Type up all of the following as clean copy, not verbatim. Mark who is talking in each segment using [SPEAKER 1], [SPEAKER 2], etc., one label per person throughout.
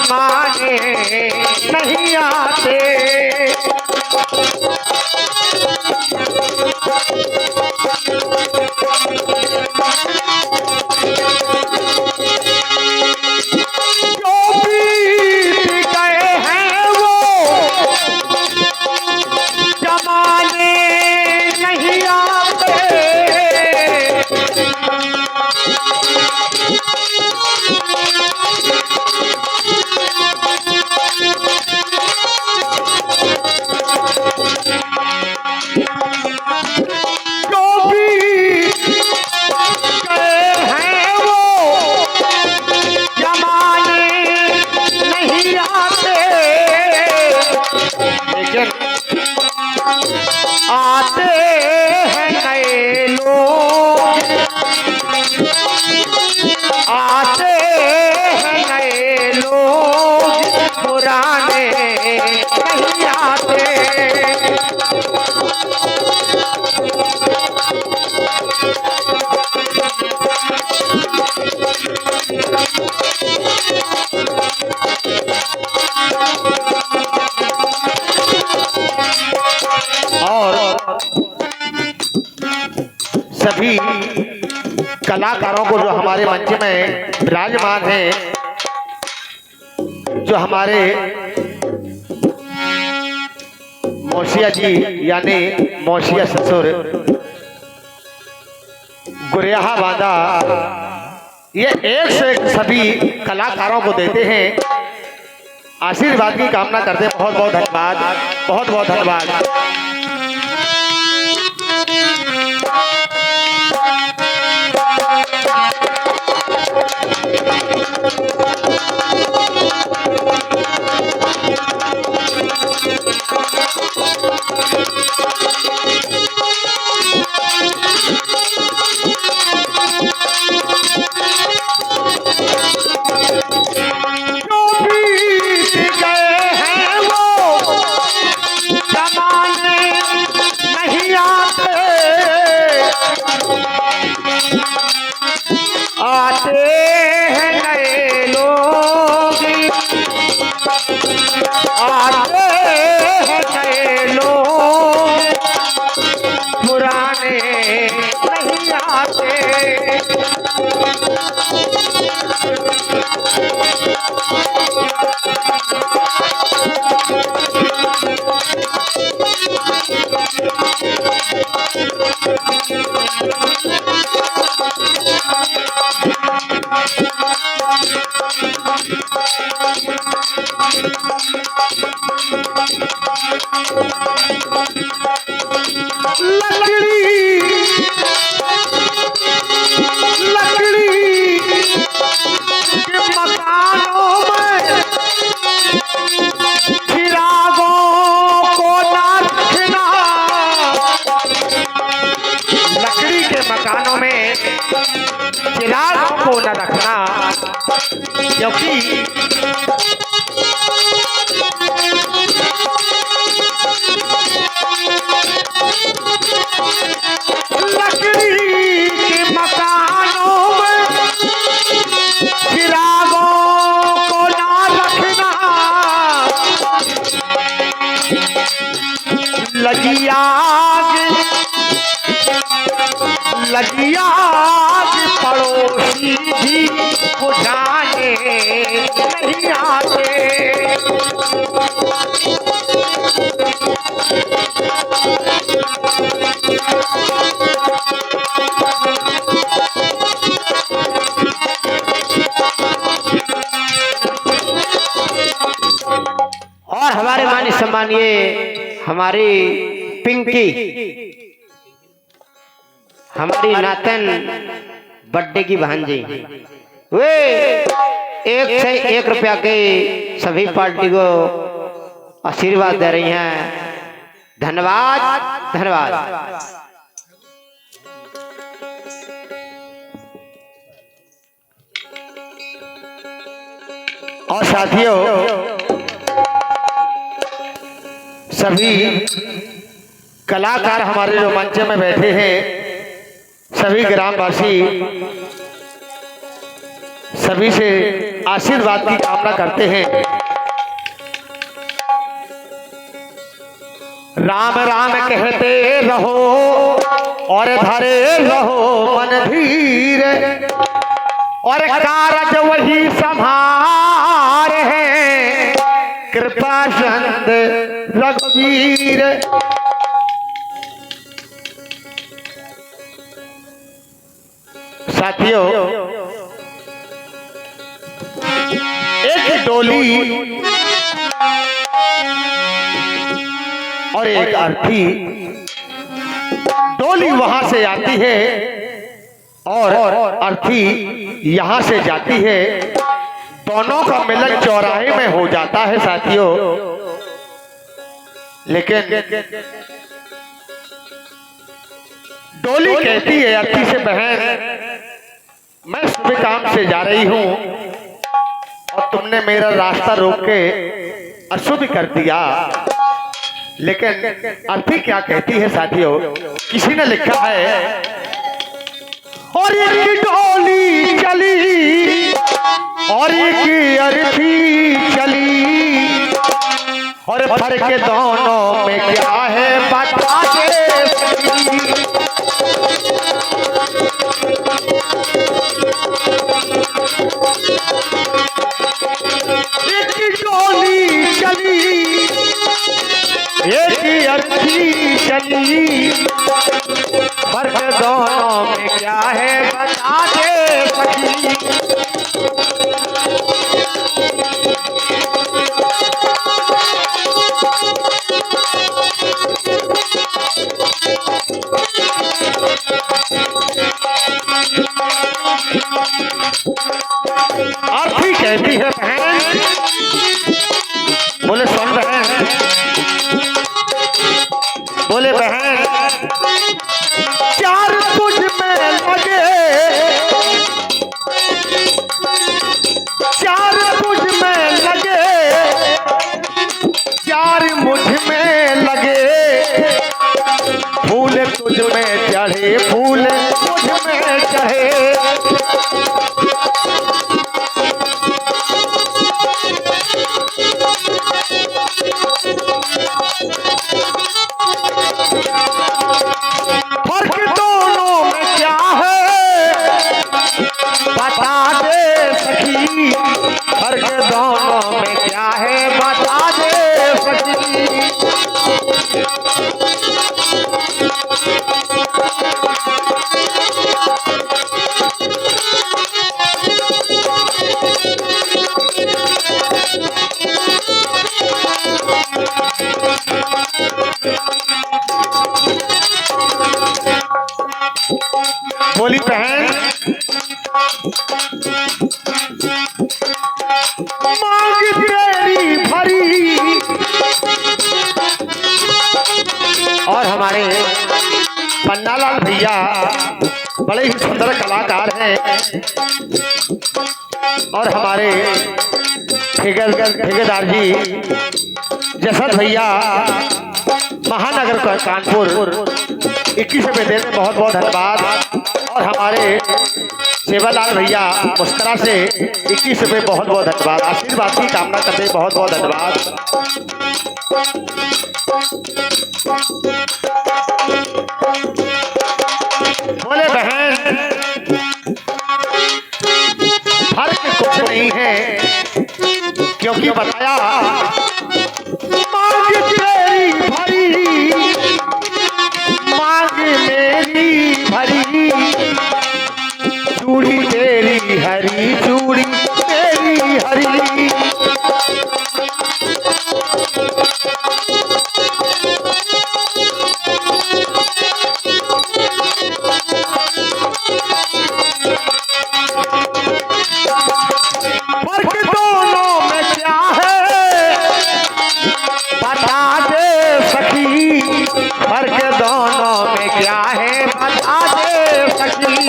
[SPEAKER 1] जमाने नहीं आते। जो बीत गए हैं वो जमाने नहीं आते। आते हैं नए लोग, आते हैं नए लोग, पुराने नहीं आते। सभी कलाकारों को जो हमारे मंच में विराजमान हैं, जो हमारे मौसिया जी यानी मौसिया ससुर गुरियाहा बांधा, ये एक से एक सभी कलाकारों को देते हैं, आशीर्वाद की कामना करते हैं। बहुत बहुत धन्यवाद, बहुत बहुत धन्यवाद। आते हैं नए लोग, आते हैं नए लोग, पुराने नहीं आते। मकानों में चिरागों को न रखना, क्योंकि लकड़ी के मकानों में चिरागों को न रखना। लगी आग पड़ोसी भी बुझाने नहीं आते। और हमारे माननीय सम्मानीय हमारी पिंकी, हमारी नातन बर्थडे की भांजी, वे 1 से 1 रुपया के सभी पार्टी को आशीर्वाद दे रही हैं। धन्यवाद, धन्यवाद। और साथियों, सभी कलाकार हमारे जो मंच में बैठे हैं, सभी ग्रामवासी, सभी से आशीर्वाद की कामना करते हैं। राम राम कहते रहो और धरे रहो मन धीर, और कारज वही संभार है कृपा चंद रघुवीर। साथियों, एक डोली और एक अर्थी, डोली वहां से आती है और अर्थी यहां से जाती है। दोनों का मिलन चौराहे में हो जाता है साथियों। लेकिन डोली कहती है अर्थी से, बहन मैं सुबह काम से जा रही हूं और तुमने मेरा रास्ता रोक के अशुभ कर दिया। लेकिन अर्थी क्या कहती है साथियों, किसी ने लिखा है, और एक डोली चली और एक अर्थी चली, और फर्क के दोनों में क्या है बता दे सकी। एक डोली चली एक अर्थी चली, फर्क दोनों में क्या है बता दे सकी। अर्थी कहती है, बहन बोले सुन रहे हैं, बोले बहन चार तुझ में लगे, चार तुझ में लगे, चार मुझ में लगे, फूल तुझ में चढ़े, फूल मुझ में चढ़े। फर्क दोनों में क्या है बता दे सखी, फर्क दोनों में क्या है बता दे सखी। बोली बहन मांग तेरी भरी, और हमारे पन्नालाल भैया बड़े ही सुंदर कलाकार हैं, और हमारे ठेकेदार जी जसद भैया महानगर का कानपुर 21 रुपये देते, बहुत बहुत धन्यवाद। और हमारे सेवालाल भैया मुस्करा से 21 रुपये, बहुत बहुत धन्यवाद। आशीर्वाद की कामना करते, बहुत बहुत धन्यवाद। बोले बहन फर्क कुछ नहीं है, क्योंकि बताया मांग तेरी भरी, मांग मेरी भरी, चूड़ी तेरी हरी, चूड़ी तेरी हरी। फर्क दोनों में क्या है बता दे सखी, फर्क दोनों में क्या है बता दे सखी।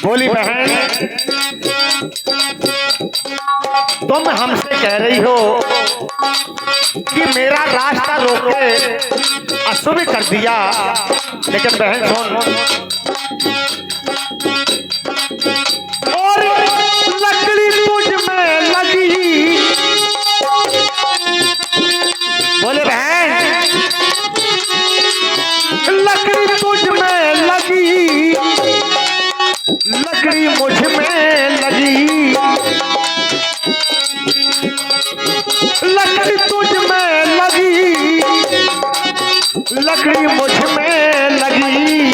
[SPEAKER 1] बोली बहन कह रही हो कि मेरा रास्ता रोक के अशुभ कर दिया, लेकिन बहन सुन, और लकड़ी तुझ में लगी, बोले बहन लकड़ी तुझ में लगी, लकड़ी मुझ में लगी, लकड़ी तुझ में लगी, लकड़ी मुझ में लगी,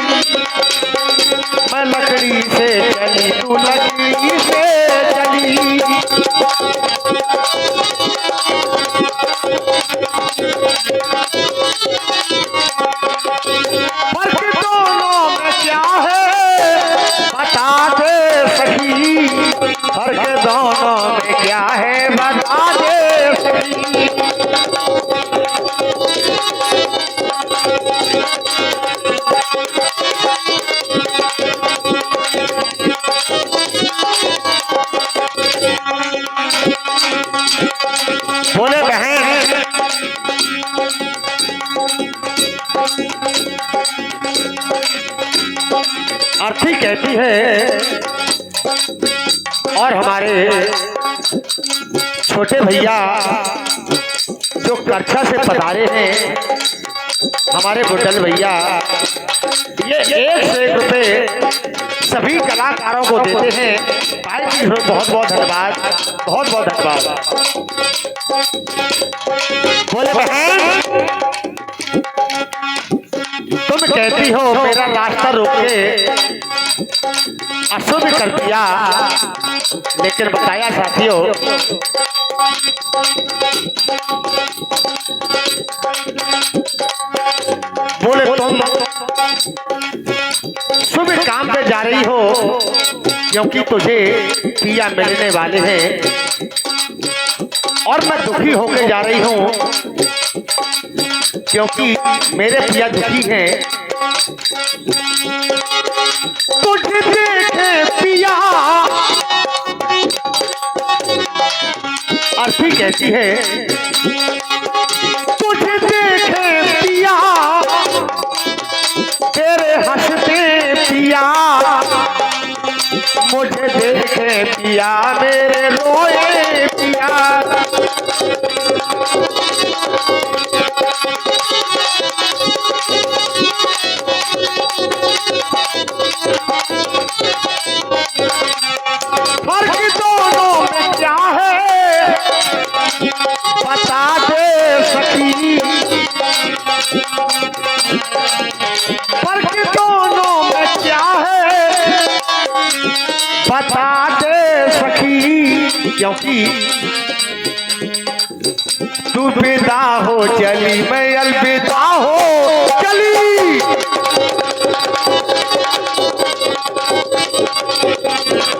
[SPEAKER 1] मैं लकड़ी से चली तू लकड़ी से चली, फर्क दोनों में क्या है बता दे सखी, फर्क दोनों में क्या है बता दे सखी। बोले बहन अर्थी कहती है, और हमारे छोटे भैया जो कक्षा से पधारे हैं, हमारे बुटल भैया, ये 1 से 1 रुपए सभी कलाकारों को देते हैं। भाई जी बहुत बहुत धन्यवाद, बहुत बहुत धन्यवाद। बोले बहन तुम कहती हो मेरा रास्ता रोक के अशुभ कर दिया, लेकिन बताया साथियों बोले तुम शुभ काम पे जा रही हो, क्योंकि तुझे पिया मिलने वाले हैं, और मैं दुखी होकर जा रही हूँ क्योंकि मेरे पिया दुखी हैं। तुझे देखे पिया, अर्थी कहती है तुझे देखे पिया, तेरे हंसते पिया, मुझे देखे पिया मेरे रोए पिया, फर्क दोनों में क्या है बता दे सखी, फर्क दोनों में क्या है बता दे सखी, क्योंकि तू विदा हो चली मैं अलविदा हो चली,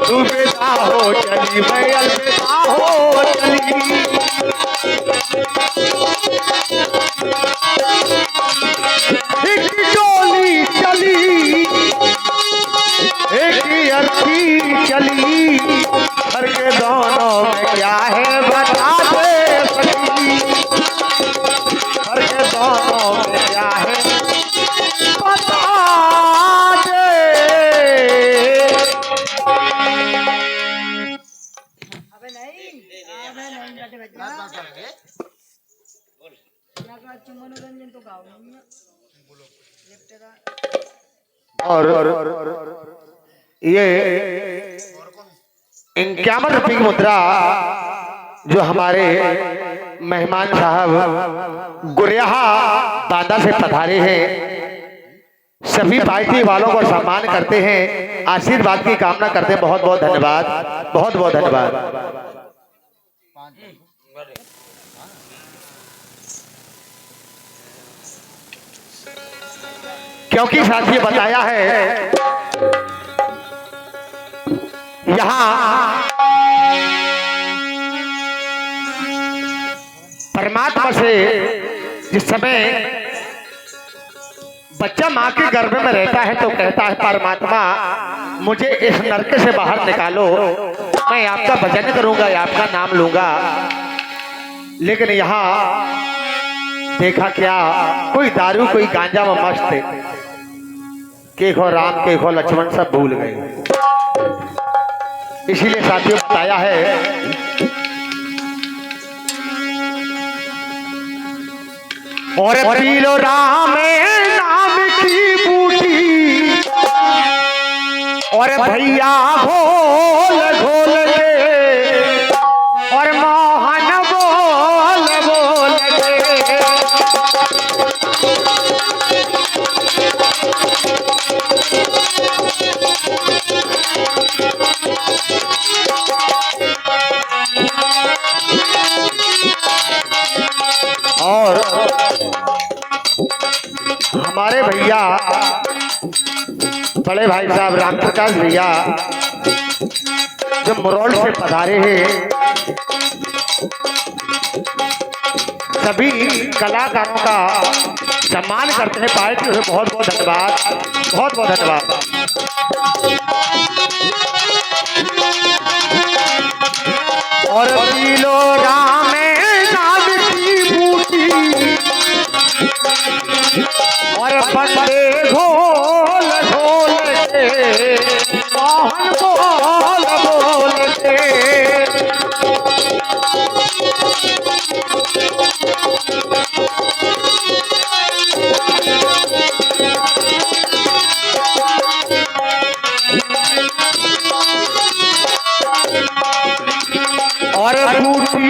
[SPEAKER 1] तू विदा हो चली मैं अलविदा हो चली, एक डोली चली एक अर्थी चली, फर्क दोनों में क्या है बता दे सखी, फर्क दोनों में क्या है बता दे।
[SPEAKER 2] अबे नहीं मनोरंजन तो गाओ
[SPEAKER 1] और ये 51 रुपये की मुद्रा जो हमारे मेहमान साहब गुरियाहा बांदा से पधारे हैं, सभी पार्टी वालों को सम्मान करते हैं, आशीर्वाद की कामना करते हैं। बहुत बहुत धन्यवाद, बहुत बहुत धन्यवाद। क्योंकि साथी बताया है यहाँ परमात्मा से जिस समय बच्चा माँ के गर्भ में रहता है तो कहता है परमात्मा मुझे इस नरक से बाहर निकालो, मैं आपका भजन करूंगा, आपका नाम लूंगा। लेकिन यहाँ देखा क्या, कोई दारू कोई गांजा में मस्त थे। के खो राम के खो लक्ष्मण सब भूल गए। इसीलिए साथियों बताया है, और पी लो राम नाम की बूटी, और भैया घोल घोल के, और मोहन बोल बोल के। और हमारे भैया बड़े भाई साहब राम प्रकाश भैया जो मुरौल से पधारे हैं, सभी कलाकारों का सम्मान करते हैं। पार्टी को बहुत बहुत धन्यवाद, बहुत बहुत धन्यवाद। और पी लो राम नाम की बूटी, और बंदे घोल घोल के, मोहन बोल बोल के। और बूटी,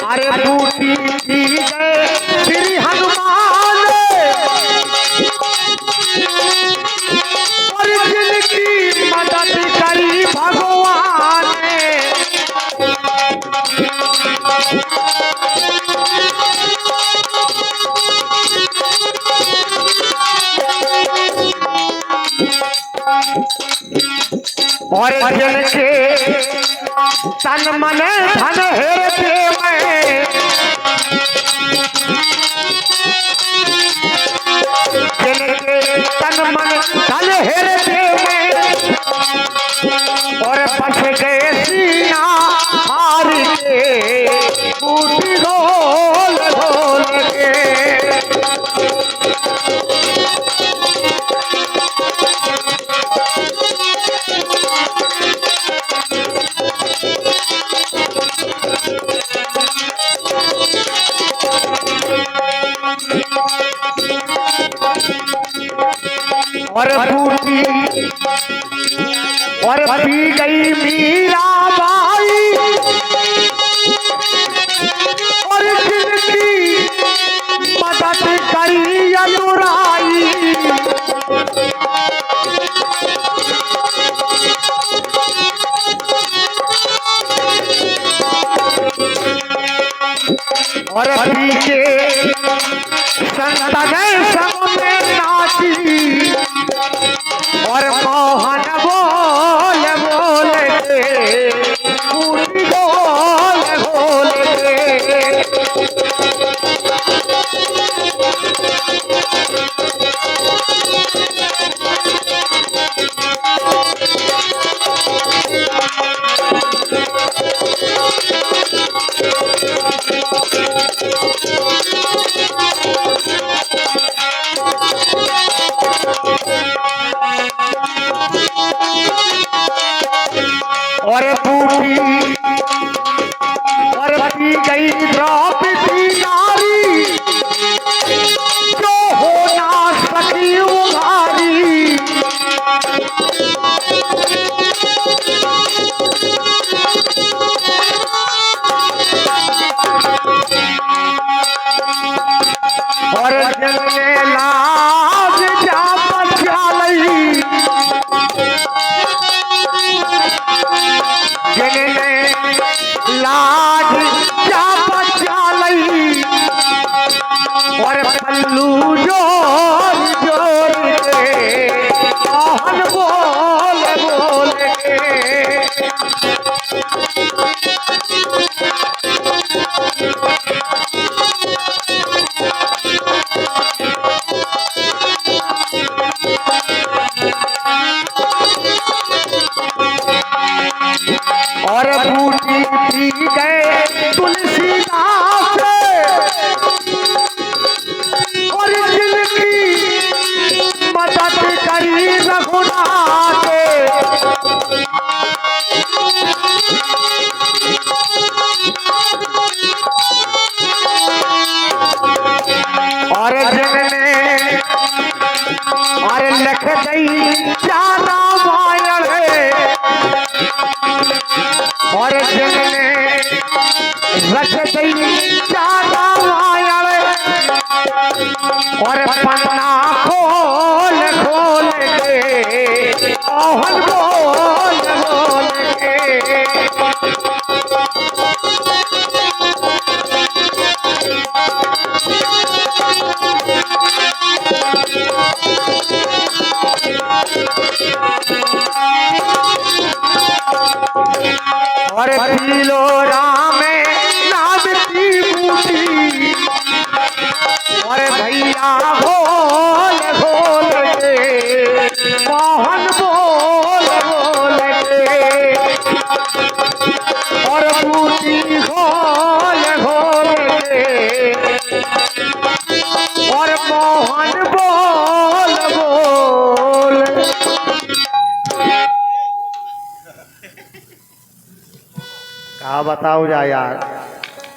[SPEAKER 1] अरे बूटी पी गए श्री हनुमान, और जिनकी मदद करी भगवान। और जिनके तन मन धन हेरते में, जिनके तन मन धन हेरते में, और फंस गए सीना हार के, बूटी घोल घोल के। और बूटी और पी गई मीराबाई, और जिनकी मदद करी अनुराई। और पी के संत गए सब में नाची, और मोहन बोल बोल के, बूटी बोल बोल के। और बूटी और पी गई द्रौपदी नारी, जो हो ना सकी उघारी। और जिनने लाज जा बचा लई, जिनने लाज जा बचा लई, और पल्लू जोर जोर के, मोहन बोल बोल के। और बूटी पी गए और जनने और लख दई जाना मायल और जनने लख दई जाना मायल और पन्ना खोल खोल के ओहन बोल बोल के और पीलो राम नाम की बूटी और भैया बोल बोल के मोहन बोल बोल के और बूटी खोल खोल के और मोहन बोल बोल कहा बताओ जा यार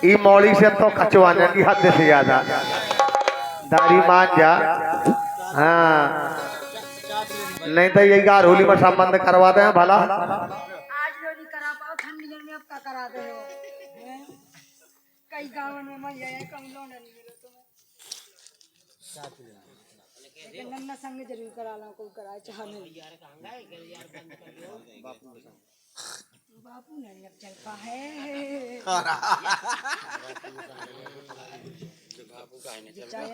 [SPEAKER 1] ई मौली से तो कचवाने की हद से ज्यादा दाढ़ी मान जा। हाँ नहीं तो ये गार होली में संबंध करवाते हैं भला।
[SPEAKER 2] आज लोरी करा पाओ ठंडी में अब का करा दे हो हैं? कई गांव में मर जाए कम लोन नहीं मिले तुम्हें लेकिन नन्ना संग जरूर करा ला कोई कराए चाह नहीं बापू नहीं अब चल पा है बापू का है नहीं चल पा है